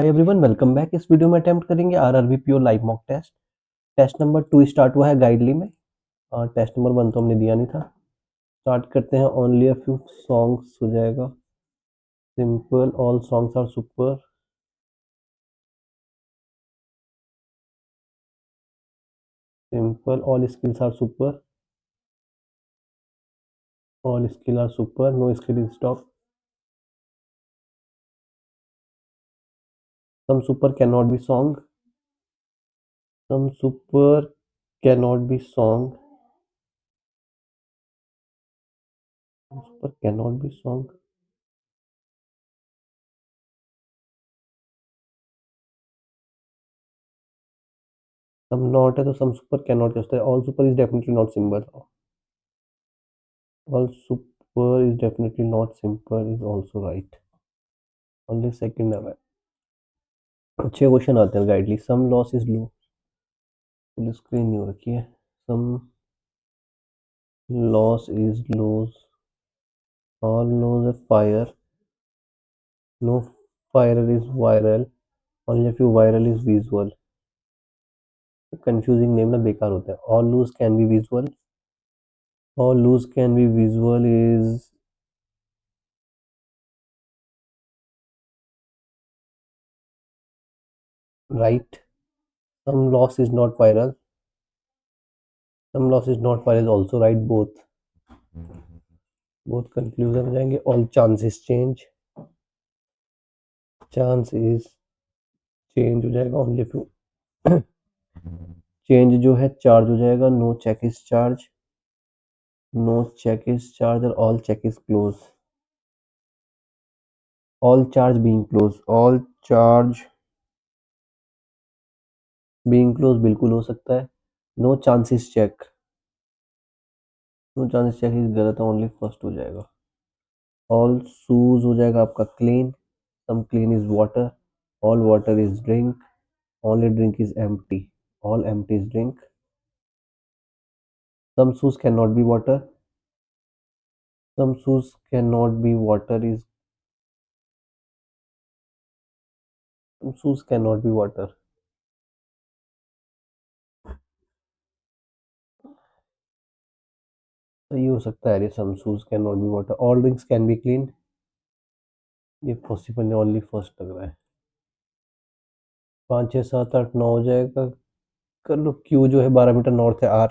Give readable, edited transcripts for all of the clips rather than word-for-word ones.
हाय everyone, welcome back. इस video में attempt करेंगे RRB pure live mock test. Test number 2 start हुआ है गाइडली में और टेस्ट नंबर 1 तो हमने दिया नहीं था। स्टार्ट करते हैं। ओनली अ फ्यू सॉन्ग्स हो जाएगा। Simple, all songs are super. Simple, all skills are super. All skill are super, no skill is top. Some super can not be song. Some super can not be song. Super can not be song. Some not है तो some super can not होता है। All super is definitely not symbol. All super is definitely not simple is also right. Only second है। अच्छे question आते हैं गाइडली। Some loss is low. Full screen नहीं हो रखी है। Some loss is lose. All nose है fire. No fire is viral. Only few viral is visual. Confusing name ना बेकार होता है। All loose can be visual. All loose can be visual is right. Some loss is not viral. Some loss is not viral is also right. Both confusion हो जाएंगे। All chances change. Chance is change हो जाएगा। Only few change जो है charge हो जाएगा। No check is charge. No check is charge और all check is close. All charge being close. All charge being close बिल्कुल हो सकता है। No chances check. No chances check is गलत है। ओनली फर्स्ट हो जाएगा। ऑल शूज हो जाएगा आपका clean. Some clean is water. All water is drink. Only drink is empty. All empty is drink. Some shoes can not be water. Some shoes can not be water is shoes can not be water. तो ये हो सकता है। Some shoes can not be water. All drinks can be clean. ये possible नहीं। Only first लग रहा है। 5 6 7 8 9 हो जाएगा। कर लो। क्यू जो है 12 मीटर नॉर्थ है। आर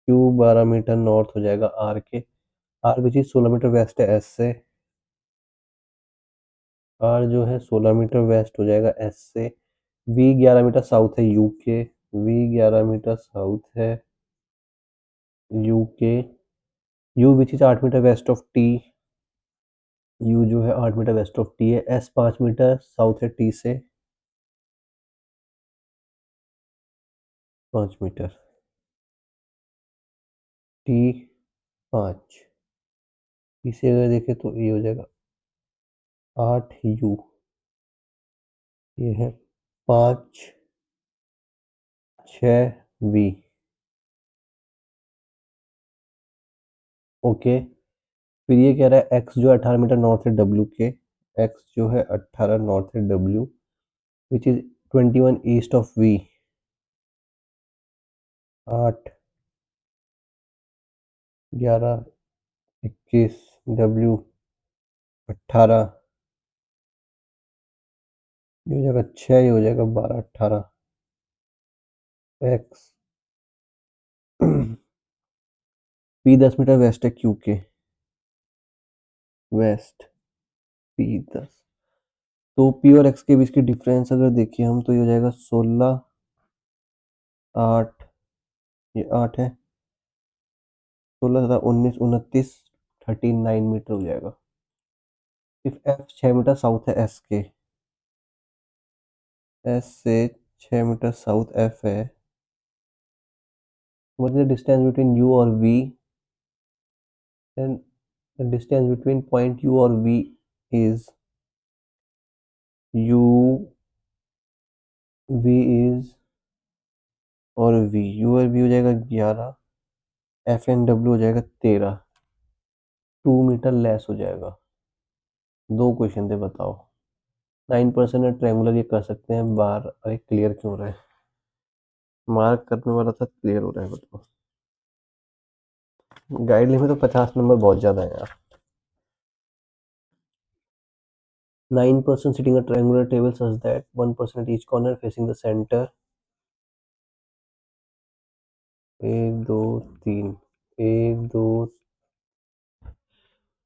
क्यू 12 मीटर नॉर्थ हो जाएगा आर के। आर की चीज 16 मीटर वेस्ट है एस से। आर जो है 16 मीटर वेस्ट हो जाएगा एस से। वी 11 मीटर साउथ है यू के। वी 11 मीटर साउथ है यू के। U which is 8 metre west of T. U जो है 8 मीटर वेस्ट ऑफ टी है। एस 5 मीटर साउथ है टी से। 5 मीटर। टी 5। इसे अगर देखें तो ये हो जाएगा 8 यू। ये है 5 6 वी। ओके। फिर ये कह रहा है एक्स जो है 18 मीटर नॉर्थ है डब्ल्यू के। एक्स जो है 18 नॉर्थ है W which is 21 east of V. 8 11 21 W 18। ये हो जाएगा 6। ये हो जाएगा 12 18 एक्स। पी 10 मीटर वेस्ट है क्यू के। West P 10। तो पी और एक्स के बीच की डिफरेंस अगर देखिए हम तो ये हो जाएगा 16 8। ये 8 है। 16 19 29 39 मीटर हो जाएगा। सिर्फ एफ 6 मीटर साउथ है एस के। एस से 6 मीटर साउथ एफ है। What is the distance between you और we. then the distance between point u or v is u v is और v u और v हो जाएगा 11। एफ एन डब्ल्यू हो जाएगा 13। 2 मीटर लेस हो जाएगा। दो क्वेश्चन थे, बताओ। 9% ट्रायंगुलर ये कर सकते हैं बार। अरे क्लियर क्यों हो रहा है, मार्क करने वाला था, क्लियर हो रहा है मतलब। गाइडलाइन में तो 50 नंबर बहुत ज्यादा है यार। 9% sitting a triangular table such that 1% at each corner facing the center। एक दो तीन, एक दो,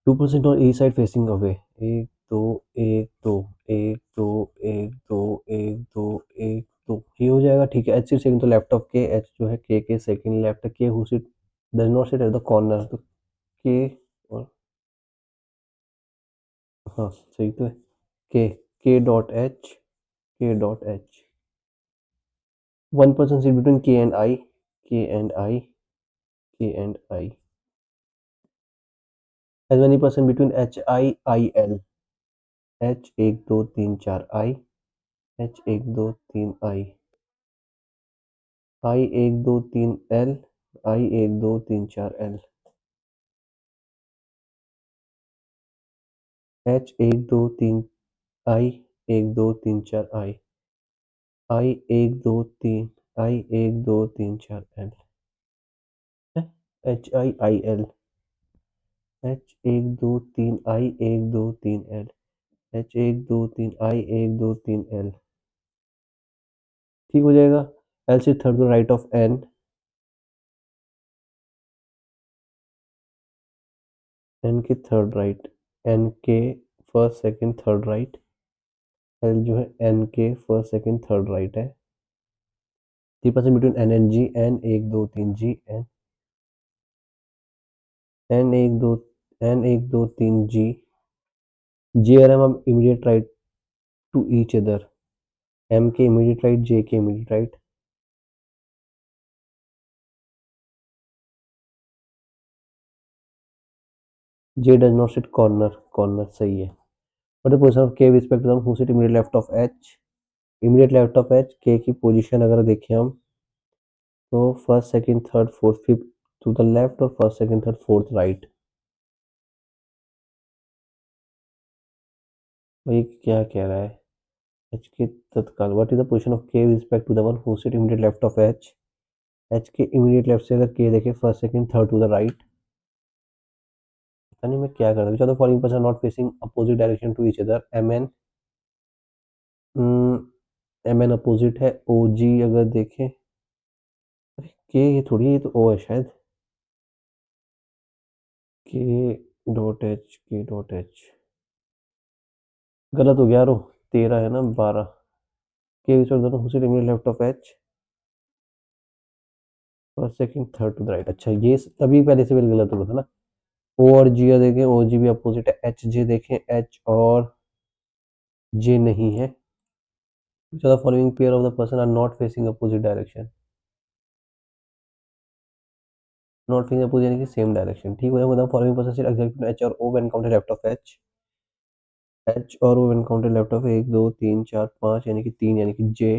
2% on each side facing away। एक दो, एक दो, एक दो, एक दो, एक दो, एक दो, ये हो जाएगा ठीक है। H seat second to left of K, H जो है K second left, K who seat does not sit at the corner, तो के और हाँ सही तो है। K dot H, K dot H. 1% seat between K and I, K and I, K and I. As many percent between H I I L, H एक दो तीन चार आई, एच एक दो तीन आई, आई एक दो तीन एल, आई एक दो तीन चार एल, एच एक दो तीन आई, एक दो तीन चार आई एक दो तीन, आई एक दो तीन चार L, H I I L, H एक दो तीन आई एक दो तीन एल, एच एक दो तीन आई एक दो तीन एल। ठीक हो जाएगा। एल से third right of N, N के थर्ड राइट, एन के first second third right, L जो है एन के फर्स्ट सेकंड थर्ड राइट है। 3% between N and G, N एक दो तीन जी, एन एन एक दो, एन एक दो तीन जी, जे और एम अब immediate right to each other, M के इमीडिएट राइट, जे के immediate right. J does not sit corner, corner सही है। But the position of K respect to who sit immediate left of H, immediate left of H के की position अगर देखें हम, तो first second third fourth fifth to the left और first second third fourth right. भाई क्या कह रहा है, एच के तत्काल, what is the position of K respect to the one who sit immediate left of H, H के immediate left से अगर के देखे first second third to the right. पता नहीं मैं क्या कर रहा हूँ। चलो following person not facing opposite direction to each other, M N, M N opposite है, ओ जी अगर देखें, अरे के ये थोड़ी है, ये तो ओ है शायद, के dot H, K dot H गलत हो गया रो, 13 है ना 12, के दोनों उसी left of H, first second third to the right. अच्छा ये तभी पहले से बिल्कुल गलत हो गया था ना। ओ और जी देखें, ओ जी भी अपोजिट है, एच जे देखें, एच और जे नहीं है। चलो following pair of the person are not facing opposite direction, not facing opposite यानी कि सेम डायरेक्शन। ठीक हो जाएगा। Following person sit exactly H और O when counted left of H, H और O when counted left of एक दो तीन चार पाँच यानी कि तीन यानी कि जे।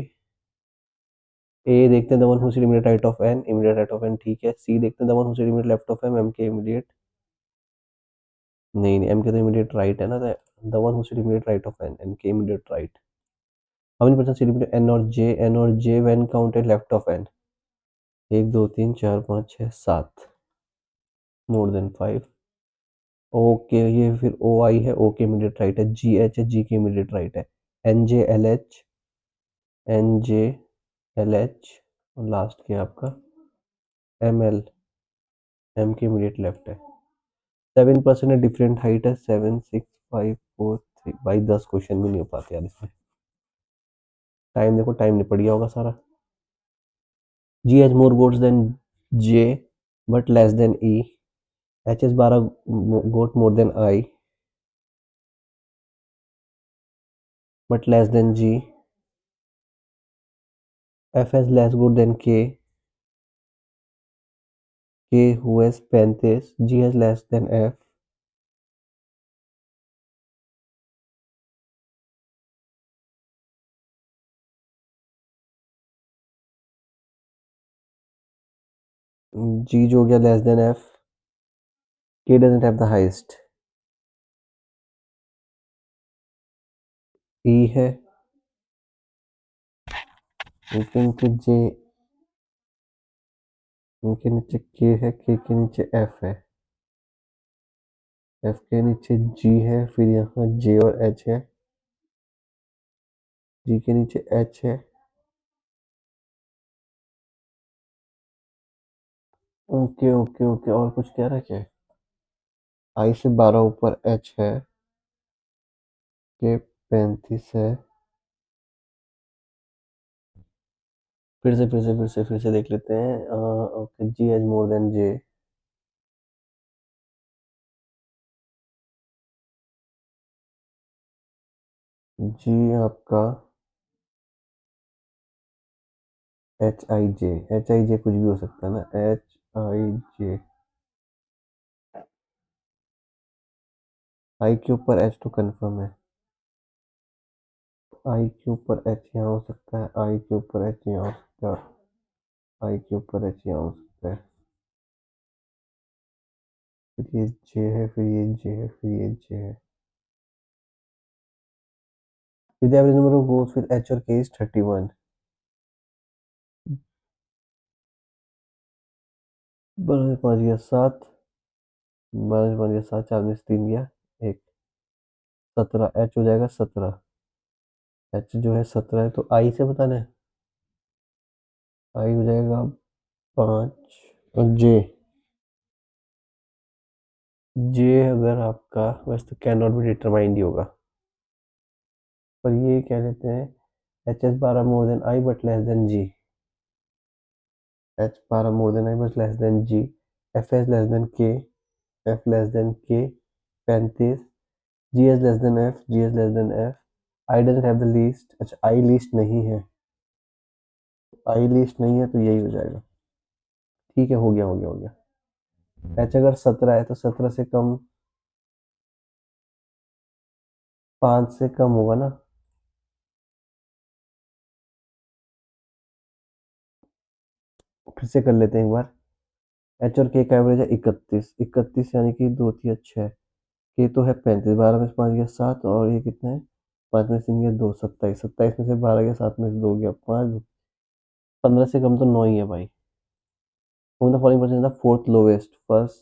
ए देखते हैं the one who sit immediate right of N, immediate right of N ठीक है। सी देखते हैं the one who sit immediate left of M, M के इमीडिएट नहीं नहीं, एम के तो इमीडिएट राइट है ना, the one who sit immediate right of N, N के immediate right. How many person sit immediate N और जे, एन और J when counted left of N, एक दो तीन चार पाँच छः सात, मोर देन 5। ओके ये फिर ओ आई है, ओ के इमीडिएट राइट है, जी एच है, जी के इमीडिएट राइट है, N J L H, N J L H और लास्ट क्या आपका एम एल, एम के इमीडिएट लेफ्ट है। 7% है, डिफरेंट हाइट है, 7 6 5 4 3। भाई 10 क्वेश्चन भी नहीं हो पाते यार इसमें। टाइम देखो, टाइम निपट गया होगा सारा। G H more goats than J but less than E, H S 12 goat more than I but less than G, F S less good than K who has 35, G has less than F, G जो हो गया less than F, K doesn't have the highest, E है, के नीचे जे, के नीचे के है, के नीचे एफ है, एफ के नीचे जी है, फिर यहाँ जे और एच है, जी के नीचे एच है। ओके ओके ओके, और कुछ कह रहा है क्या? आई से 12 ऊपर एच है, के 35 है। फिर से देख लेते हैं। Okay, G H more than J. G आपका एच आई जे कुछ भी हो सकता है ना, एच आई जे। आई के ऊपर एच तो कंफर्म है, आई के ऊपर एच यहाँ हो सकता है, आई के ऊपर एच यहाँ हो सकता है, आई के ऊपर एच यहाँ हो सकता है, फिर ये जे है, फिर ये जे है, फिर ये जे है। With the average number of votes with H और K is 31। 12 से 5 गया 7, 12 से 5 गया 7, 4 में से 3 गया 1, 17 एच हो जाएगा 17। एच जो है 17 है, तो आई से बताना है, आई हो जाएगा 5। और जे, जे अगर आपका वैसे तो कैन नॉट बी डिटरमाइंड ही होगा, पर ये कह लेते हैं H S 12 more than I but less than G, H 12 more than I but less than G, F S less than K, F less than K 35, G is less than F, G is less than F, I doesn't have the least. अच्छा, I least नहीं है, आई list नहीं है तो यही हो जाएगा। ठीक है, हो गया हो गया हो गया। एच अगर 17 है तो 17 से कम 5 से कम होगा ना। फिर से कर लेते हैं एक बार। एच और के का एवरेज है 31, 31 यानी कि 2 3 6, के तो है 35, 12 में से 5 गया 7, और ये कितना है, 5 में से 3 गया 2, 27, 27 में से 12 गया 7 में से 2 गया 5, 15 से कम तो 9 ही है भाई। Whom the following person is the fourth lowest, first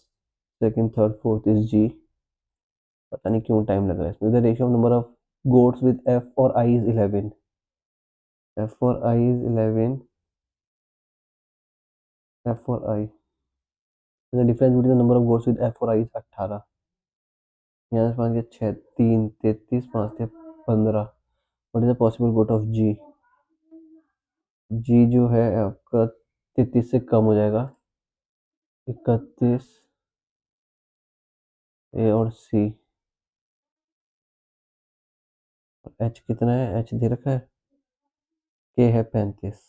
second third fourth is G. पता नहीं क्यों टाइम लग रहा है इसमें। The ratio of number of goats with F और आई इज 11, एफ और आई इज 11, एफ और I, the difference between the number of goats with F और आई इज 18। यहाँ से 5 के 6, 3, 33, 5 थे 15। What is the possible goat of G? G जो है आपका 33 से कम हो जाएगा, 31, ए और सी। एच कितना है, एच दे रखा है, के है 35,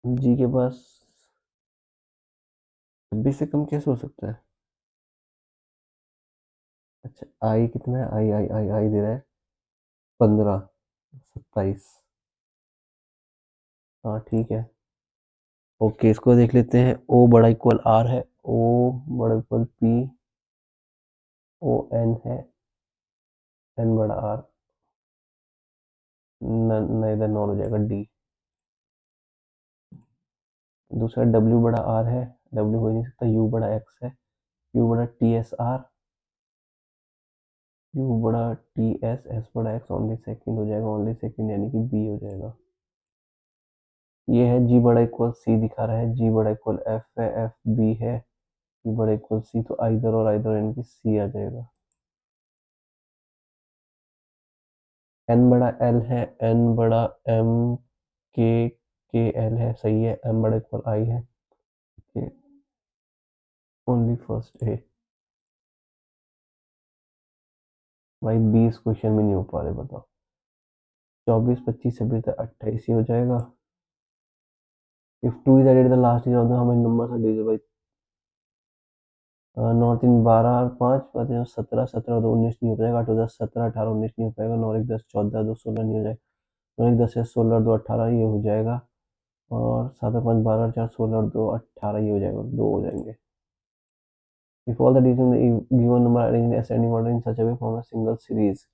जी के पास 26 से कम कैसे हो सकता है? अच्छा, आई कितना है, आई आई आई आई दे रहा है 15, 27। हाँ ठीक है। ओके, इसको देख लेते हैं। ओ बड़ा इक्वल आर है, ओ बड़ा इक्वल पी, ओ एन है, एन बड़ा आर, न इधर नॉन हो जाएगा डी। दूसरा डब्ल्यू बड़ा आर है, डब्ल्यू हो नहीं सकता, यू बड़ा एक्स है, यू बड़ा टी एस आर, यू बड़ा टी एस, एस बड़ा एक्स, ओनली सेकंड हो जाएगा, ओनली सेकंड यानी कि बी हो जाएगा। ये है जी बड़ा इक्वल सी दिखा रहा है, जी बड़ा इक्वल एफ है, एफ बी है, बी बड़ा इक्वल सी, तो आइदर और आइदर यानी कि सी आ जाएगा। एन बड़ा एल है, एन बड़ा एम, के एल है, सही है, एम बड़ा इक्वल आई है, ओनली फर्स्ट ए। भाई 20 क्वेश्चन में नहीं हो पा रहे, बताओ। 24 25 26 28 ही हो जाएगा। If 2 is added the last is of the how many numbers are divisible by? 9 3 12 और 5 5 17, 17 2 19 नहीं हो पाएगा, 8 10 17 18 19 नहीं हो पाएगा, 9 1 10 14 2 16 नहीं हो जाएगा, 9 1 10 है 16 2 18 ये हो जाएगा, और 7 5 12 4 16 2 18 ये हो जाएगा, 2 हो जाएंगे। If all the digits in the given number are arranged in ascending order in such a way form a single series,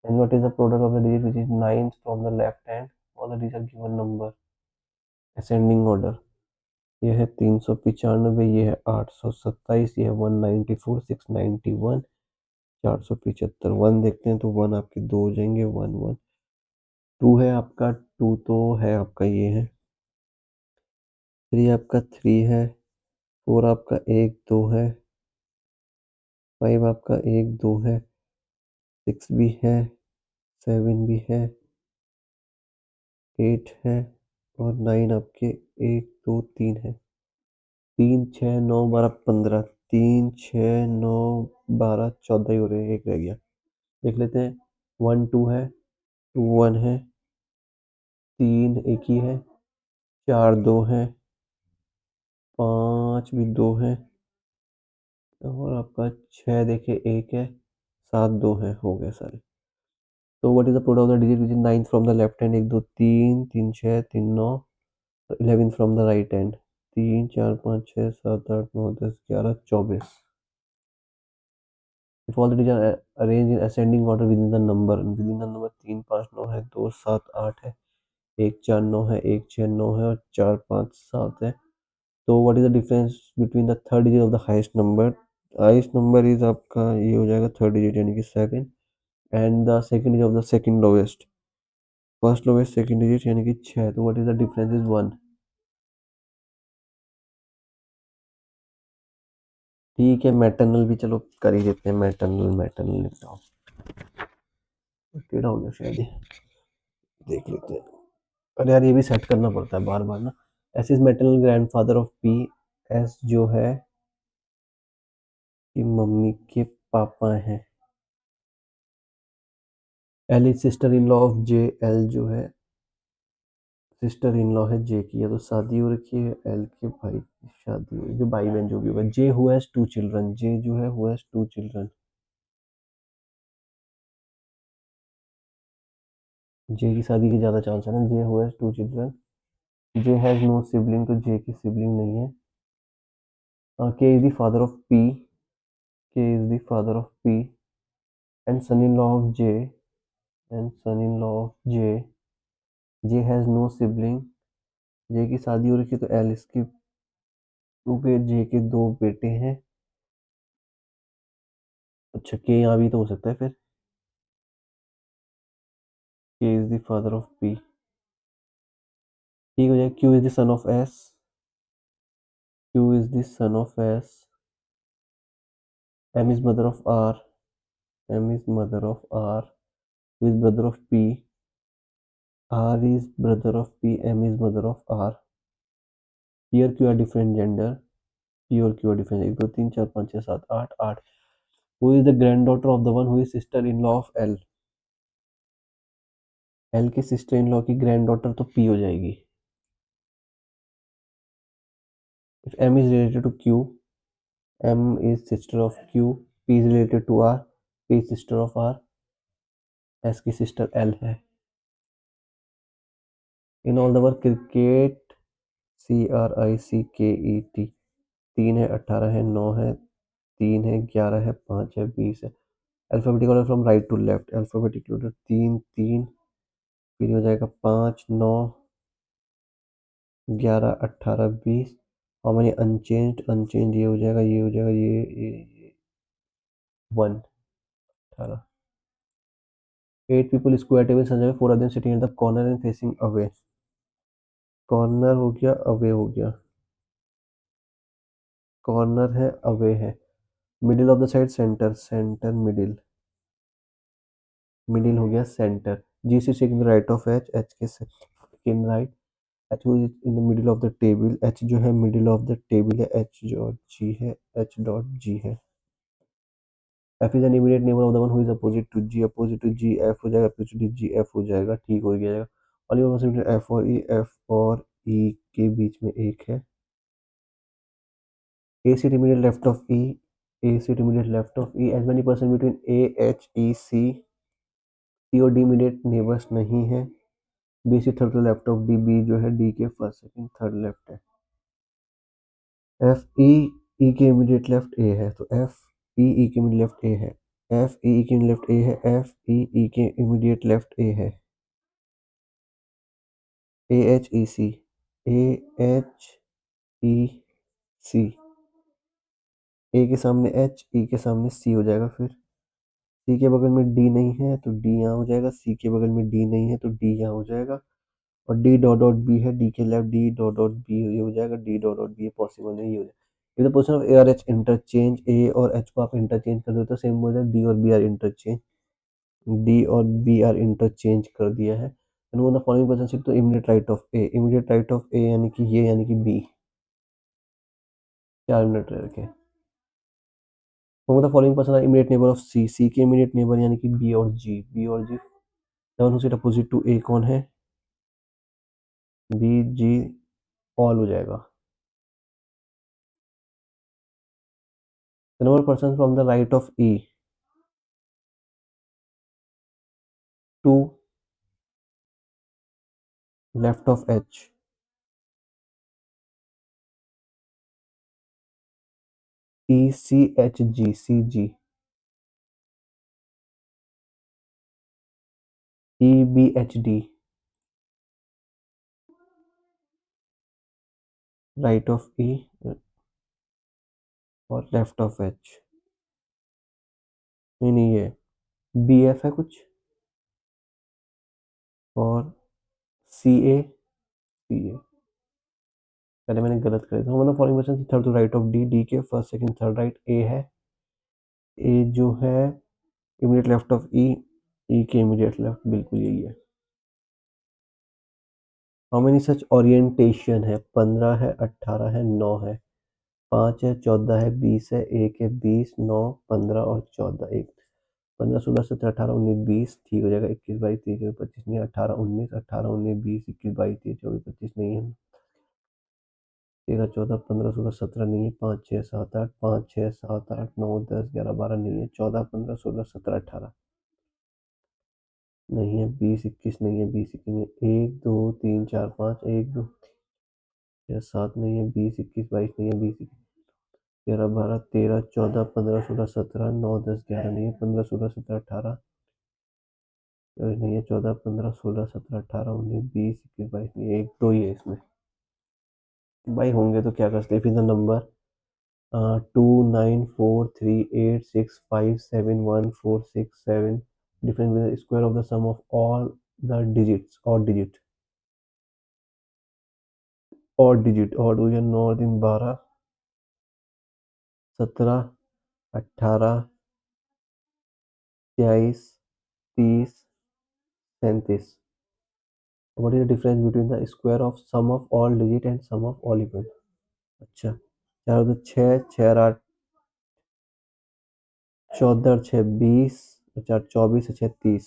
then what is the product of the digit which is 9 from the left hand? All the digits are given number ascending order. ये है 395, ये है 827, ये है 194, 691, 475। 1 देखते हैं तो 1 आपके 2 हो जाएंगे, 1 1। 2 है आपका, 2 तो है आपका, ये है 3 आपका, 3 है 4 आपका 1 2 है, 5 आपका 1 2 है, 6 भी है, 7 भी है, 8 है और 9 आपके 1 2 3 है। 3 6 9 12 15, 3 6 9 12 14 ही हो रहे हैं, एक रह गया। देख लेते हैं। 1 2 है, 2 1 है, 3 एक ही है, 4 2 है, 5 भी 2 है और आपका 6 देखिए 1 है, 7 2 है, हो गए सारे। तो what is the product of the digit which is 9 from the left hand? 1 2 3 3 6 3 9, 11 from the right hand 3 4 5 6 7 8 9 10 11 24। If all the digits are arranged in ascending order within the number 3 5 9 है, 2 7 8 है, 1 4 9 है, 1 6 9 है और 4 5 7 है। तो what is the difference between the third digit of the highest number? Highest number is आपका ये हो जाएगा थर्ड डिजिट यानी कि 7 and the second digit of the second lowest, first lowest second digit यानी कि 6। तो what is the difference is 1। ठीक है, मैटरनल भी चलो कर ही देते हैं। मैटरनल मैटरनल निपटाओ, टेढ़ा हो गया शायद ये, देख लेते हैं। अरे यार ये भी सेट करना पड़ता है बार बार ना। S is maternal grandfather of P. S जो है कि मम्मी के पापा हैं। L is sister in law of J. L जो है सिस्टर इन लॉ है जे की, या तो शादी हो रखी है एल के भाई की शादी हुई, जो भाई बहन जो भी होगा। जे हु हैज 2 चिल्ड्रन, जे जो है हु हैज 2 चिल्ड्रन, जे की शादी के ज्यादा चांस है ना। J who has 2 children, J has no sibling, तो जे की सिबलिंग नहीं है। K is the father of P, K is the father of P and son in law of J, and son in law of J. J has no sibling, J की शादी हो रखी है तो L इसकी, क्योंकि जे के 2 बेटे हैं। अच्छा के यहाँ भी तो हो सकता है फिर। K is the father of P, ठीक हो जाए। Q is the son of S, Q is the son of S. M is mother of R, M is mother of R. Who is brother of P, R is brother of P, M is mother of R. P और Q are different gender, P और Q are different. 1 2 3 4 5 6 7 8 8। Who is the granddaughter of the one who is sister in law of L? L की sister in law की granddaughter तो P हो जाएगी। If M is related to Q, M is sister of Q, P is related to R, P is sister of R, S की sister L है। In all the work cricket, CRICKET, 3 है, 18 है, 9 है, 3 है, 11 है, 5 है, 20 है। Alphabetical order from right to left, alphabetical order 3 3, फिर हो जाएगा 5 9 11 18 20। और मैंने अनचेंज, अनचेंज ये हो जाएगा, ये हो जाएगा, ये 1 18। 8 people square table Sanjay, 4 of them sitting at the corner and facing away। Corner हो गया, अवे हो गया। कॉर्नर है, अवे है। Middle of the side center, center middle, middle हो गया center. G C in right of H, H के second right. H is in the middle of the table, H जो है मिडिल ऑफ द टेबल है, H जो G है, H dot G है। F is an immediate neighbour of the one who is opposite to G, opposite to G F हो जाएगा, opposite to G F हो जाएगा, ठीक हो गया। और एफ और ई, एफ और ई के बीच में एक है। A seat immediate left of E, A seat immediate left of E, as many person between A, H, E, C, C और D immediate neighbors नहीं है। B seat third to left of D, B जो है D के first second third left है। F, E ई के immediate left ए है तो एफ ई के इमीडिएट लेफ्ट ए है, एफ ई के इमीडिएट लेफ्ट ए है, एफ ई के इमीडिएट लेफ्ट ए है, A H E C, A H E सी, ए के सामने एच, ई के सामने सी हो जाएगा। फिर सी के बगल में डी नहीं है तो डी यहाँ हो जाएगा, सी के बगल में डी नहीं है तो डी यहाँ हो जाएगा, और डी डॉट डॉट बी है, डी के left D dot dot B ये हो जाएगा, D dot dot B possible नहीं हो जाएगा। ये तो question of A or H interchange, A और एच को आप इंटरचेंज कर देते हो सेम हो जाए, डी और बी आर इंटरचेंज, डी और बी आर इंटरचेंज कर दिया है। The following person to immediate right of A, immediate right of A यानी कि ये यानी कि बी। 4 मिनट रह के the following person are immediate neighbour of C, C के इमीडिएट नेबर यानी कि बी और जी, बी और G. One who sit opposite to A कौन है, बी जी ऑल हो जाएगा। The number of persons from the right of E, 2 left of H, E C H G C G, E B H D, right of E और left of H। नहीं ये B F है कुछ, और सी ए, सी ए पहले मैंने गलत कर दिया। मतलब following person third to right of D, D के first second third right A है, ए जो है immediate left of E, E के इमीडिएट लेफ्ट बिल्कुल यही है। हाउ मेनी सच ओरिएंटेशन है, 15 है, 18 है, 9 है, 5 है, 14 है, 20 है, 1 है, 20, 9, 15 और 14, 1, 15, 16, 17, 18, 19, 20 ठीक हो जाएगा। 21, 22, 23, 24, 25 नहीं है, 18, 19, 18, 19, 20, 21, 22, 23, 24, 25 नहीं है, 13, 14, 15, 16, 17 नहीं है, 5, 6, 7, 8, 5, 6, 7, 8, 9, 10, 11, 12 नहीं है, 14, 15, 16, 17, 18 नहीं है, 20, 21 नहीं है, 20, 21 नहीं है, 1, 2, 3, 4, 5, 1, 2, 6, 7 नहीं है, 20, 21, 22 नहीं है, 20, 11, 12, 13, 14, 15, 16, 17, 9, 10, 11 नहीं है, 15, 16, 17, 18 नहीं है, 14, 15, 16, 17, 18, 19, 20, 21, 22 नहीं है, 1, 2 ही है इसमें। भाई होंगे तो क्या कर सकते, फिर number 2, 9, 4, 3, 8, 6, 5, 7, 1, 4, 6, 7 difference with the square of the sum of all the digits or digit और 2 या 9 दिन 12, 17, 18, 23, 30, 37। What is the difference between the square of sum of all digit and sum of all even? अच्छा 4 तो 6, 6 8, 14, 6 20, 4 24, 6 30।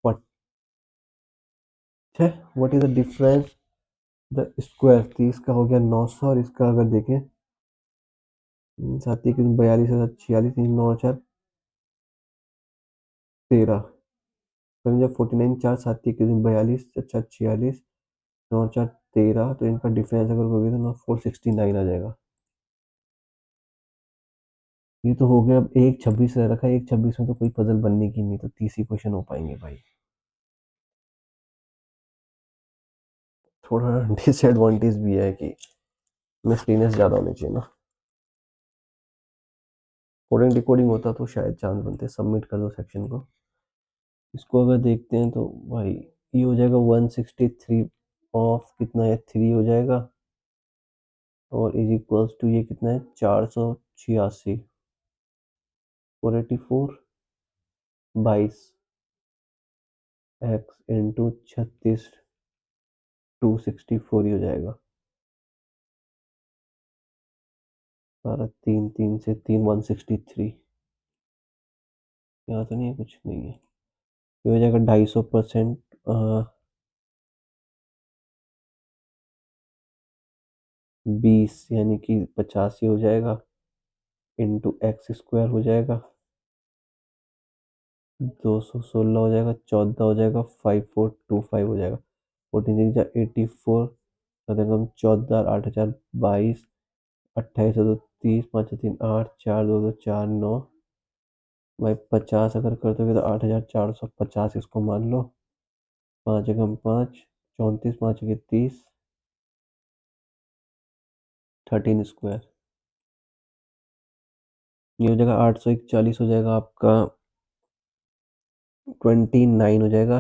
What what is the difference the square 30 का हो गया 900, और इसका अगर देखें 7 41 42 46 9 4 13 समझे 49 4 7 41 42 अच्छा 46 9 4 13, तो इनका डिफरेंस अगर होगा तो 469 आ जाएगा। ये तो हो गया। अब 1 26 रह रखा है, 1 26 में तो कोई पजल बनने की नहीं, तो 30 ही क्वेश्चन हो पाएंगे भाई। थोड़ा डिसएडवांटेज भी है कि मिसलीनियस ज़्यादा होने चाहिए ना, कोडिंग डिकोडिंग होता तो शायद चांस बनते। सबमिट कर दो सेक्शन को। इसको अगर देखते हैं तो भाई ये हो जाएगा 163 ऑफ कितना है 3 हो जाएगा, और इज इक्वल्स टू ये कितना है 486, 484, 22 एक्स इंटू 36 264 ही हो जाएगा। 12 3 3 से 3 163, यहाँ तो नहीं है, कुछ नहीं है। ये हो जाएगा 250%, 20 यानी कि 85 हो जाएगा, इंटू एक्स स्क्वायर हो जाएगा, 216 हो जाएगा, 14 हो जाएगा, 5425 हो जाएगा, 14 84, 14 8 22, 28 तो 30, 5 3 8, 4 2 2 4 9 भाई 50 अगर कर दोगे तो 8450 इसको मान लो। 5 एकम 5, 34, 5 के 30, 13 स्क्वायर। ये हो जाएगा 841 हो जाएगा आपका 29 हो जाएगा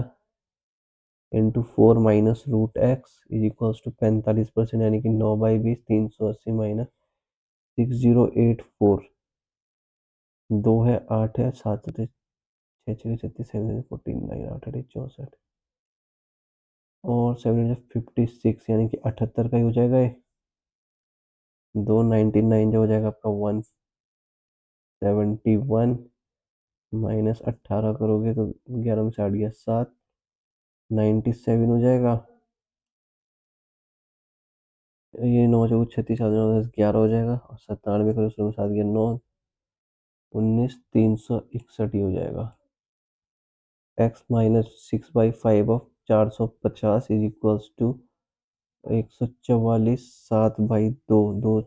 into 4 minus root X is equals to 45% यानी कि 9/20 380 माइनस 6084। 2 है 8 है 7 6 6 36 7 14 9 8 8 64 और 756 यानी कि 78 का ही हो जाएगा ये। 299 जो हो जाएगा आपका 171 माइनस 18 करोगे तो 11 में से 8 गया 7, 97 हो जाएगा। ये 9 चौक 36 7 9 10 11 हो जाएगा और 97 करो उसमें 7 गया 9 19 361 ही हो जाएगा। x minus 6/5 of 450 is equals to 144 7/2 2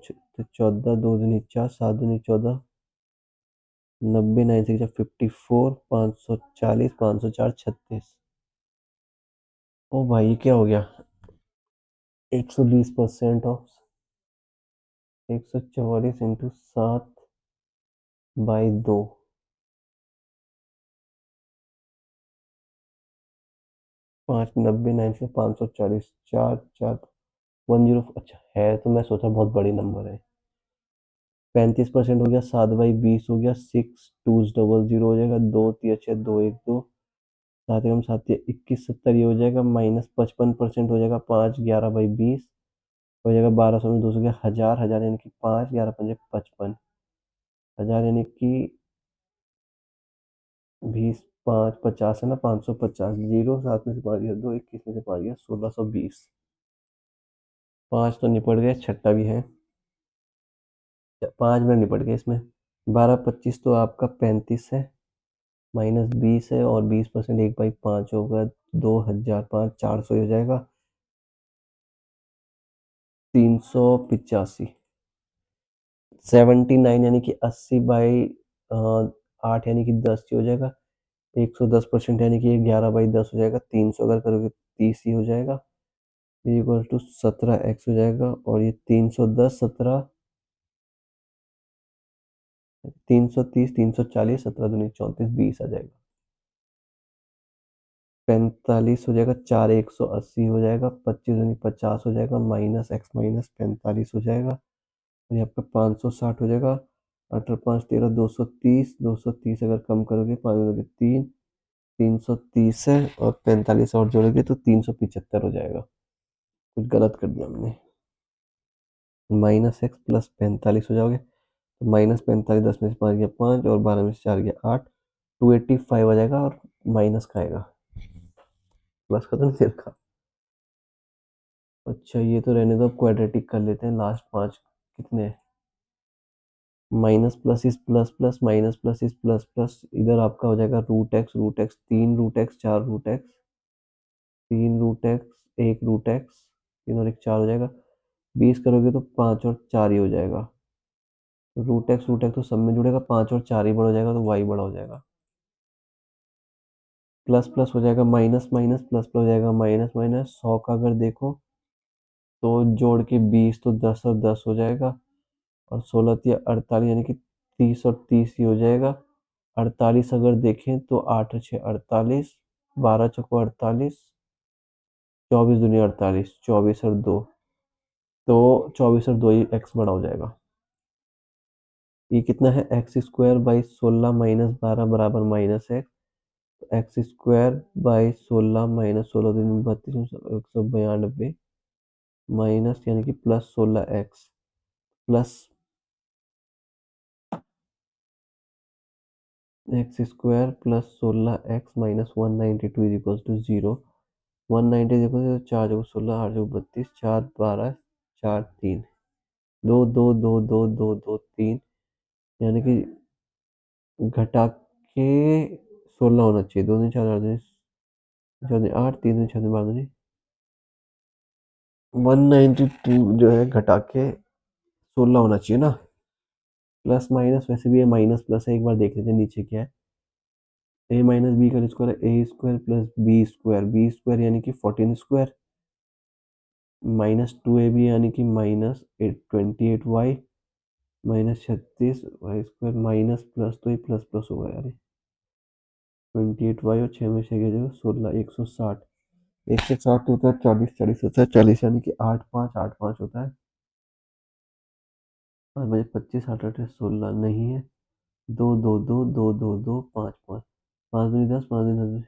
14 2 दूनी 4 7 दूनी 14 90 9 6 54 540 504 36। ओ भाई ये क्या हो गया 120% ऑफ 144 इंटू 7/2 590 9 से 540 4 4 10। अच्छा है तो मैं सोचा बहुत बड़ी नंबर है। 35% हो गया 7/20 हो गया 6200 हो जाएगा 2 3 6 2 1 2 सात एकम 7 21 70 ये हो जाएगा माइनस 55% हो जाएगा 5 11/20 हो जाएगा 1200 में 200 गया 1000 1000 यानी कि 5 11 5 55 1000 यानी कि 20 5 50 है ना 550 जीरो 7 में से 5 गया 2 21 में से 5 गया 1620। 5 तो निपट गए छठा भी है 5 में निपट गए इसमें 12 25 तो आपका 35 है माइनस 20 है और 20% 1/5 होगा 2005 400 हो जाएगा 385। 79 यानी कि 80/8 यानी कि 10 ही हो जाएगा 110% यानी कि 11/10 हो जाएगा 300 अगर करोगे 30 ही हो जाएगा इक्वल टू 17x हो जाएगा और ये 310 17 330 340 17 दूनी 34 20 आ जाएगा 45 हो जाएगा 4 180 हो जाएगा 25 दूनी 50 हो जाएगा माइनस x माइनस 45 हो जाएगा और ये आपका 560 हो जाएगा 18 5 13 230 230 अगर कम करोगे 5 करोगे 3 330 है और 45 और जोड़ोगे तो 375 हो जाएगा। कुछ गलत कर दिया हमने माइनस एक्स प्लस 45 हो जाओगे तो माइनस 45 10 में से 5 गया 5 और 12 में से 4 गया 8 285 आ जाएगा और माइनस का आएगा प्लस का तो नहीं रखा। अच्छा ये तो रहने दो क्वाड्रेटिक कर लेते हैं लास्ट 5 कितने माइनस प्लस इस प्लस प्लस माइनस प्लस इस प्लस प्लस इधर आपका हो जाएगा root X 3 root X 4 root X 3 root X 1 root X 3 और 1 4 हो जाएगा 20 करोगे तो 5 और 4 ही हो जाएगा रूट एक्स तो सब में जुड़ेगा 5 और 4 ही बड़ा हो जाएगा तो वाई बड़ा हो जाएगा प्लस प्लस हो जाएगा माइनस माइनस प्लस प्लस हो जाएगा माइनस माइनस 100 का अगर देखो तो जोड़ के 20 तो 10 और 10 हो जाएगा और 16 या 48 यानी कि 30 और 30 ही हो जाएगा 48 अगर देखें तो 8 और 6 48 12 चौको 48 24 दूनी 48 24 और 2 तो 24 और 2 ही एक्स बड़ा हो जाएगा। ये कितना है एक्स स्क्वायर बाई 16 माइनस 12 बराबर minus X X square by 16 minus 16 दूनी 32 192 माइनस यानी कि plus 16x plus X square plus 16x minus 192 is equal to 0 190 is equal to 4 जो 16 8 जो 32 4 12 4 3 2 2 2 2 2 2 3 यानी कि घटा के 16 होना चाहिए 2 दिन 4 8 दिन 4 दिन 8 3 दिन 6 दिन 12 दिन 192 जो है घटा के 16 होना चाहिए ना प्लस माइनस वैसे भी ये माइनस प्लस है, एक बार देख लेते हैं नीचे क्या है। ए माइनस बी का स्क्वायर है ए स्क्वायर प्लस बी स्क्वायर यानी कि 14 स्क्वायर माइनस 2ab यानी कि minus 28y minus 36 y square minus plus तो ये प्लस प्लस होगा यार। 28y और 6 में 6 के जो 16 160 160 होता है 40 40 होता है 40 यानी कि 8 5 होता है। और मुझे 25 8 8 16 नहीं है। 2 2 2 2 2 2 5 5 5 दूनी 10 5 दूनी 10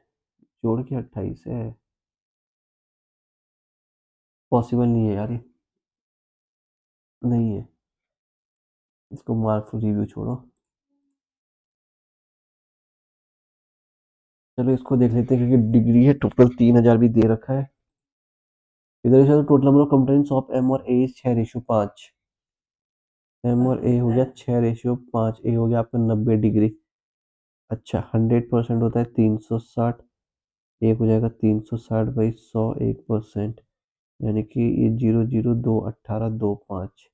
जोड़ के 28 है। पॉसिबल नहीं है यार ये, नहीं है। इसको मार्क रिव्यू छोड़ो, चलो इसको देख लेते हैं क्योंकि डिग्री है टोटल 3000 भी दे रखा है। इधर से total number of components of M और ए 6:5। एम और ए हो गया 6:5, ए हो गया आपका 90 डिग्री। अच्छा 100% होता है 360, एक हो जाएगा 360/100 1%, यानी कि ये 0 0 2 18 2 5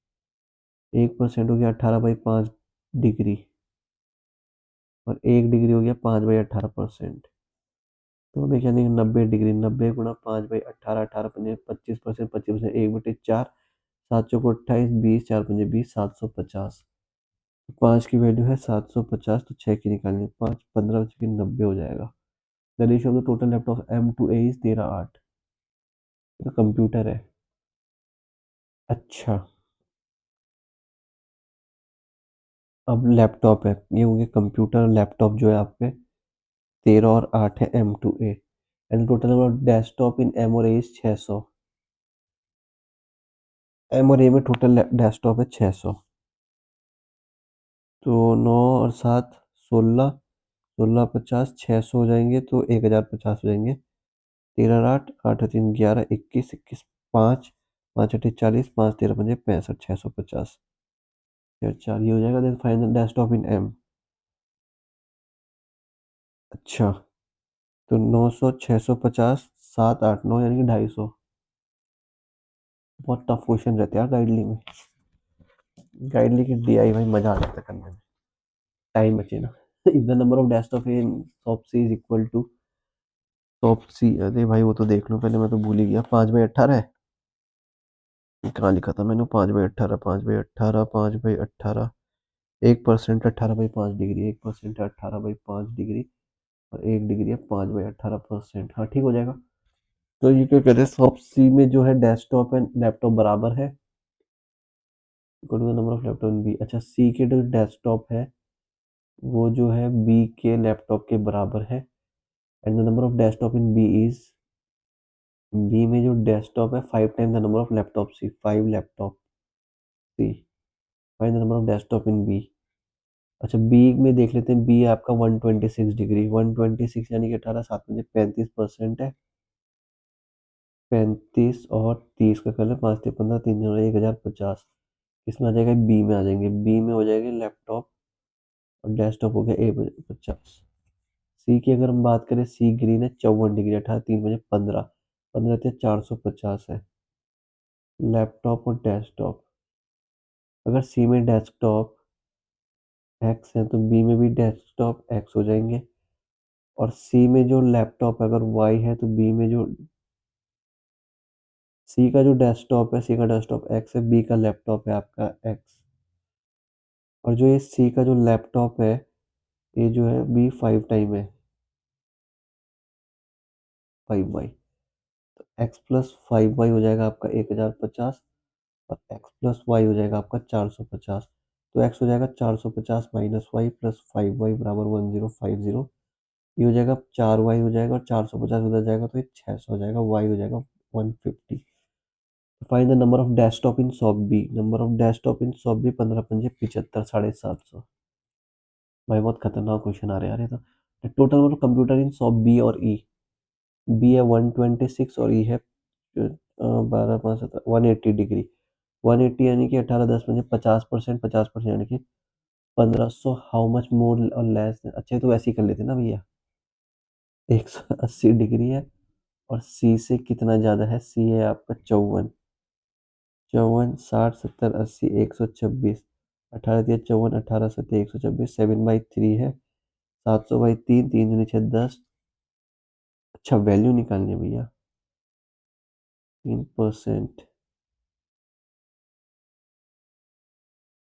1% हो गया 18/5 डिग्री और 1 डिग्री हो गया 5/18%। तो हमें क्या देंगे 90 डिग्री 90 × 5/18 18 25%, 1/4 7 चौको 28 20 4 पंजे 20 750। 5 की वैल्यू है 750 तो 6 की निकालेंगे 5 15 की 90 हो जाएगा। The ratio of the total left of M to A is 13:8। ये तो कंप्यूटर है। अच्छा अब लैपटॉप है, ये हो गया कंप्यूटर लैपटॉप जो है आप पे 13 और 8 है M2A and total number of desktop in M और ए इज 600। एम और ए में टोटल डेस्कटॉप है 600। तो 9 और 7 16 16 50 600 हो जाएंगे तो 1050 हो जाएंगे। 13 8 8 3 11 21 21 5 5 8 40 5 13 5 65 650। चार ये हो जाएगा then final desktop in M. अच्छा तो 900 650 7 8 9 यानी कि 250। बहुत टफ क्वेश्चन रहते हैं यार गाइडली में। गाइडली की DIY मजा आ जाता है करने में, टाइम बचे ना। If the number of desktop in top C is equal to top C, अरे भाई वो तो देख लो पहले, मैं तो भूल ही गया। 5/18 है, कहाँ लिखा था मैंने? 5/18 5/18 5/18 1% 18/5 डिग्री 1% 18/5 डिग्री और 1 डिग्री है 5/18%। हाँ ठीक हो जाएगा। तो ये क्या कहते हैं टॉप सी में जो है डेस्कटॉप एंड लैपटॉप बराबर है, equal to the number of laptop in B. अच्छा सी के जो डेस्कटॉप है वो जो है बी के लैपटॉप के बराबर है and the number of desktop in B is, B में जो डेस्कटॉप है 5 time the number of laptop C, 5 laptop C. Find the number of desktop in B. अच्छा बी में देख लेते हैं, बी आपका 126 डिग्री 126 यानी कि 18 7 में 35% है। 35 और 30 का कर ले 5 3 15 3 1050। इसमें आ जाएगा बी में, आ जाएंगे बी में हो जाएगा लैपटॉप और डेस्कटॉप हो गया 50। सी की अगर हम बात करें, सी ग्रीन है 54 डिग्री 18 3 बजे 15 15 × 450 है लैपटॉप और डेस्कटॉप। अगर सी में डेस्कटॉप एक्स है तो बी में भी डेस्कटॉप एक्स हो जाएंगे और सी में जो लैपटॉप है अगर वाई है तो बी में जो सी का जो डेस्कटॉप है, सी का डेस्कटॉप एक्स है, बी का लैपटॉप है आपका एक्स। और जो ये सी का जो लैपटॉप है ये जो है बी 5 टाइम है 5y। तो एक्स प्लस 5y हो जाएगा आपका 1050 और एक्स प्लस वाई हो जाएगा आपका 450। तो एक्स हो जाएगा 450 माइनस वाई प्लस 5y बराबर 1050। ये हो जाएगा 4y हो जाएगा और 450 उधर जाएगा तो ये 600 हो जाएगा, y हो जाएगा 150। Find the number of desktop in shop B. Number of desktop in shop B 15 पंजे 75 750। भाई बहुत खतरनाक क्वेश्चन आ रहे हैं यार ये तो। Total number of computer in shop B और ई, बी है 126 और ई है 180 डिग्री 180 यानी कि 18 10 पंजे 50% 50% यानी कि 1500। हाउ मच मोर और लेस, अच्छा तो वैसे ही कर लेते ना भैया। 180 डिग्री है और सी से कितना ज्यादा है, सी है आपका 54 54 60 70 80 126 18×3 = 54, 18×7 = 126, 7/3 है, 700/3, 3×6 = 10। अच्छा वैल्यू निकालनी है भैया, 3%,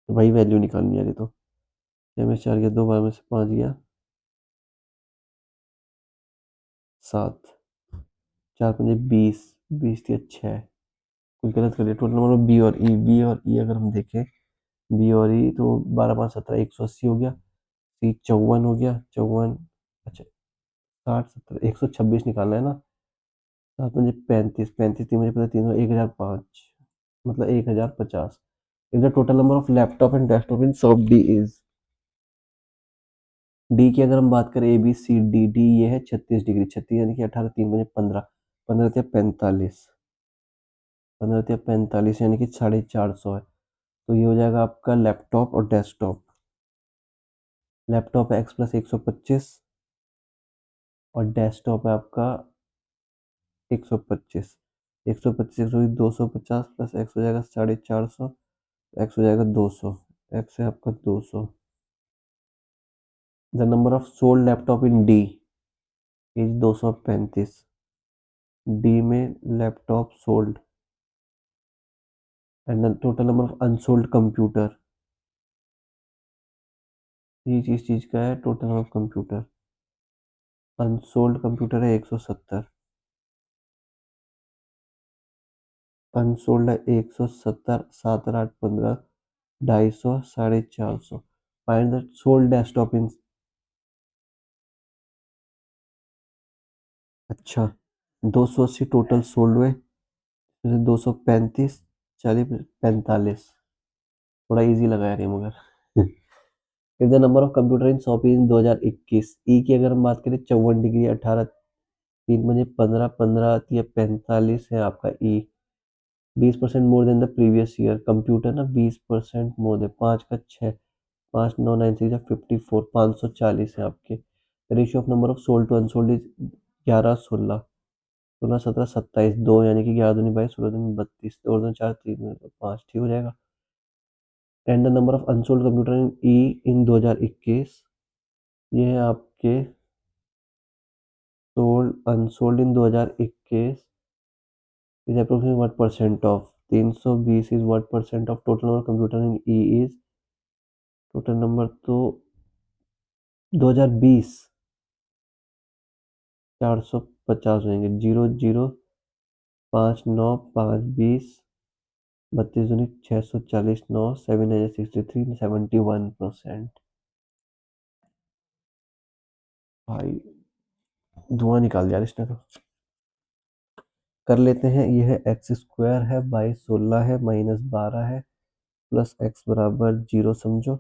तो भाई वैल्यू निकालनी है ये तो। 6 में 4 गया, 2 12 में से 5 गया 7, 4×5 = 20, 20 × 6, कुछ गलत कर दिया। टोटल नंबर ऑफ बी और ई अगर हम देखें, बी और ई तो 12×5 = 17, 180 हो गया। सी 54 हो गया, 54, अच्छा 60 70 126 निकालना है ना। 7×5 = 35, 35 3 मुझे पता 3 1005, मतलब 1050। If the total number of laptop and desktop in shop D is, D की अगर हम बात करें A B C D, D ये है 36 डिग्री, 36 यानी कि 18 3 बजे 15, 15 × 45, 15 × 45 यानी कि 450 है। तो ये हो जाएगा आपका लैपटॉप और डेस्कटॉप। लैपटॉप है x + 125 और डेस्कटॉप है आपका 125, 125 120 250 प्लस x हो जाएगा 450, x हो जाएगा 200, x है आपका 200। The number of sold laptop in D is 235, D में laptop sold, and the total number of unsold computer, ये चीज का है total number of computer. Unsold computer है 170, अनसोल्ड है 170, 7 और 8 15, 250, 450। फाइंड द सोल्ड डेस्कटॉप इन, अच्छा 280 टोटल सोल्ड हुए, जैसे 235, 40 45, थोड़ा इजी लगा यार ये मगर। फिर the number of computer in shop in 2021, ई की अगर हम बात करें 54 डिग्री, 18 3 बजे 15, 15 आती है 45 है आपका ई, 20% more then the previous year. Computer ना 20% मोर दे, 5 का 6, 5 9 9 6 54, 540 है आपके। Ratio of number of sold to unsold is 11 16, 16 17 27, 2 यानी कि 11 दूनी 22, 16 दूनी 32, 2 दूनी 4, 3 दूनी 5, ठीक हो जाएगा। And the number of unsold computer in E in 2021, ये है आपके sold unsold in 2021 is approximately what percent of, 320 is what percent of total number computer in E is, total number तो 2020 450 होंगे, 0 0 5 9 5 20, 32 दूनी 640, 9 763, 71%। भाई धुआं निकाल दिया यार इसने तो। कर लेते हैं, ये है x² है बाई 16 है माइनस 12 है प्लस x बराबर 0 समझो,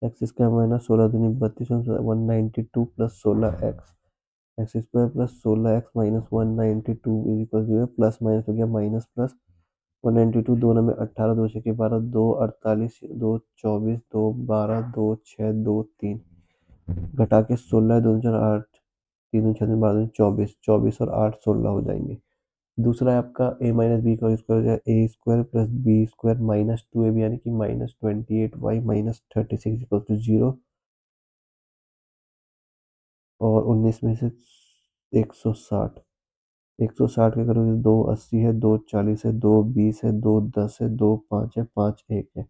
x² माइनस 16 दूनी 32, 192 plus 16x, x² plus 16x minus 192 is equal to, plus minus हो गया माइनस प्लस, 192 2 में 18, 2 6 12, 2 48, 2 24, 2 12, 2 6 2 3, घटा के 16, 2 4 8, 3 6 12 24, 24 और 8 16 हो जाएंगे। दूसरा है आपका a माइनस बी का स्क्वायर हो जाएगा a² plus b² minus 2ab यानी कि minus 28y minus 36 equal to 0, और 19 में से 160, 160 के करोगे 280 है, 240 है, 220 है, 210 है, 25 है, 5 1 है,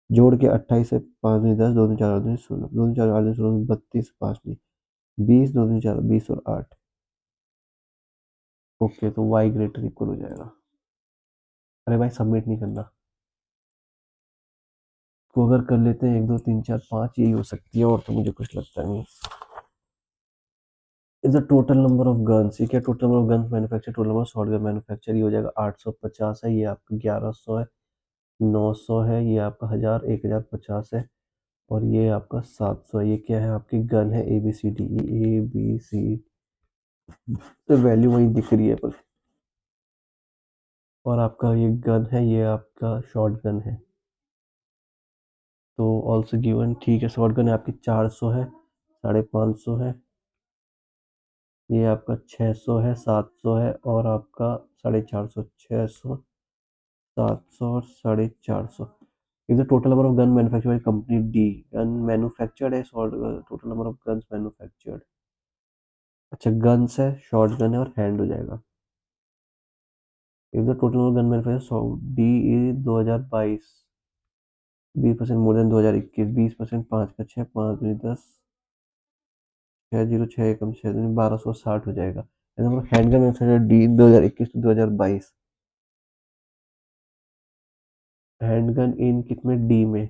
जोड़ के 28 है, 5 नहीं 10, 2 नहीं 4 2 16, 2 नहीं 4 8 नहीं 16 32, 5 नहीं 20, 2 नहीं 4 20 और 8। ओके तो y ग्रेटर इक्वल हो जाएगा। अरे भाई सबमिट नहीं करना, तो अगर कर लेते हैं 1 2 3 4 5 यही हो सकती है, और तो मुझे कुछ लगता नहीं। Is the total number of guns, ये क्या total number of guns manufacture, total number of shotgun manufacture, ये हो जाएगा 850 है, ये आपका 1100 है, 900 है, ये आपका 1000 1050 है, और ये आपका 700 है। ये क्या है आपकी गन है A B C D E, A B C, तो वैल्यू वही दिख रही है पर, और आपका ये गन है, ये आपका शॉर्ट गन है, तो ऑल्सो गिवन, ठीक है। शॉर्ट गन है आपकी 400 है, 550 है, ये आपका 600 है, 700 है, और आपका 450, 600 700 और 450। If the total number of gun manufactured by company D, gun manufactured है, short, total number of guns manufactured, अच्छा गन्स है, शॉर्ट गन है और हैंड हो जाएगा। If the total number gun manufactured D is 2022, 20% more than 2021, 20%, 5 का 6, 5 दूनी 10, 6 zero 6 एकम 6 दूनी 1260 हो जाएगा। Number of hand gun manufactured D 2021 to 2022, hand gun इन कितने डी में,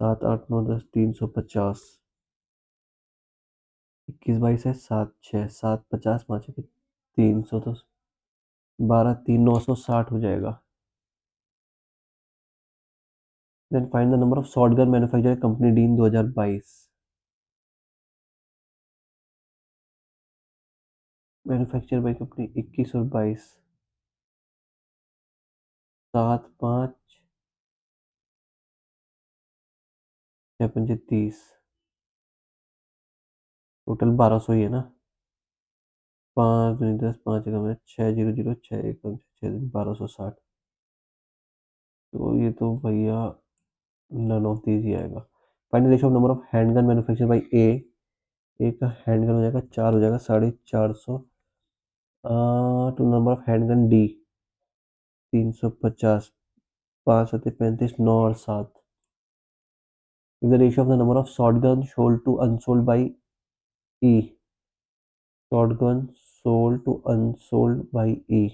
7 8 9 10 350, 21 22 है, 7 6 7 50 5 300, तो 12 3 960 हो जाएगा। Then find the number of shotgun manufacture company D in 2022, manufacture by company 21 और 22, 7 5 6 5 30, टोटल 1200 ही है ना, 5 दूनी 10 5 एकम है, 6 जीरो जीरो 6 एकम 6 दूनी 1260, तो ये तो भैया नन ऑफ दीज ही आएगा। Find the ratio of number of handgun manufacture by A, एक का हैंडगन हो जाएगा 4 हो जाएगा 450, to number of handgun D 350, 5 सत्ते 35, 9 और 7, the ratio of the number of shotgun sold to unsold by E, shotgun sold to unsold by E,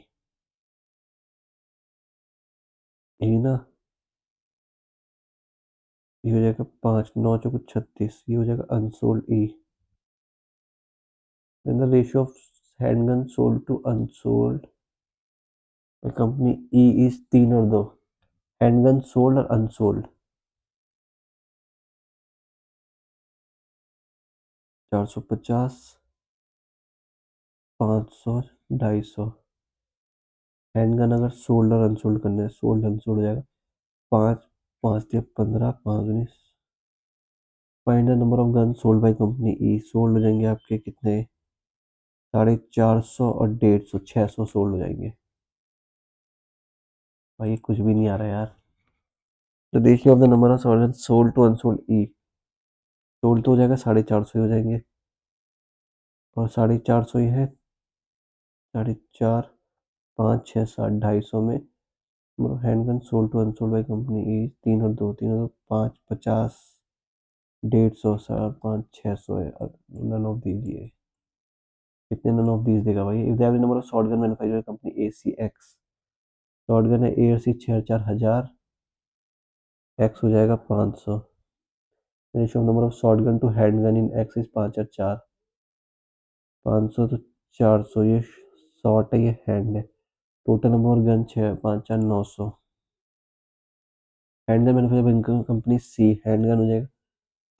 ये ना, ये हो जाएगा 5 9 चौको 36, ये हो जाएगा unsold E, then the ratio of handgun sold to unsold company E is 3 और 2, handgun sold और अनसोल्ड, 450, 500, 250, हैंडगन अगर सोल्ड और अनसोल्ड करना है, सोल्ड अनसोल्ड हो जाएगा 5 5 या 15, 5 19, find the number of gun sold by company E, sold हो जाएंगे आपके कितने, 450 और 150, 600 सोल्ड हो जाएंगे। भाई कुछ भी नहीं आ रहा यार। तो ratio of the number of sold to unsold E, sold तो हो जाएगा 450 हो जाएंगे, और 450 ही है, 4.5 5 6 7 250 में, handgun sold to unsold by company E 3 और 2 3 और 2 5 50, 150, 5 600 है, नन ऑफ दीज है, कितने नन ऑफ दीज देगा भाई। If the average number of shotgun manufacturer company A C X, shotgun है ए और सी 4,000, एक्स हो जाएगा 500, ratio number of shotgun to handgun in X is 5 और 4, 500 तो 400, ये शॉर्ट है ये हैंड है, total number gun 6 5 4 900, handgun manufacture company C, handgun हो जाएगा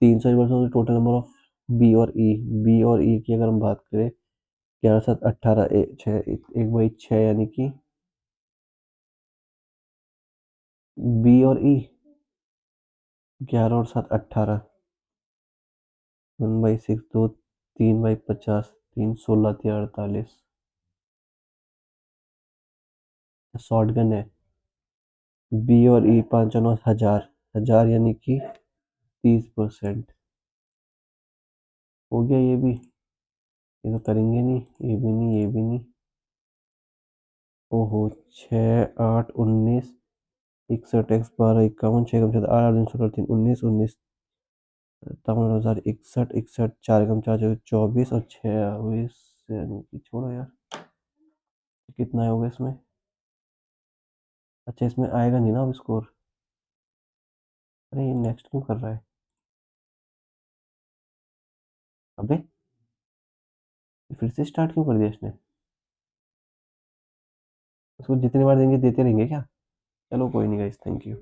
300, टोटल नंबर ऑफ बी और ई, बी और ई की अगर हम बात करें, 11 7 18 6 एक बाई 6, यानी कि बी और ई 11 और 7 18, 1/6 2, 3/50, 3 16 3 48, शॉर्ट गन है बी और ई 5 9 1000, 1000 यानी कि 30%, हो गया ये भी, ये तो करेंगे नहीं, ये भी नहीं, ये भी नहीं, ओहो 6 8 19 61 x 12 51 6 कम 8 8 16 3 19 19 57,061 61 4 कम 4 24 और 26, यानी कि छोड़ो यार, कितना होगा इसमें, अच्छा इसमें आएगा नहीं ना अब स्कोर, अरे ये नेक्स्ट क्यों कर रहा है, अबे फिर से स्टार्ट क्यों कर दिया इसने, उसको जितनी बार देंगे देते रहेंगे क्या, चलो कोई नहीं गाइस, थैंक यू।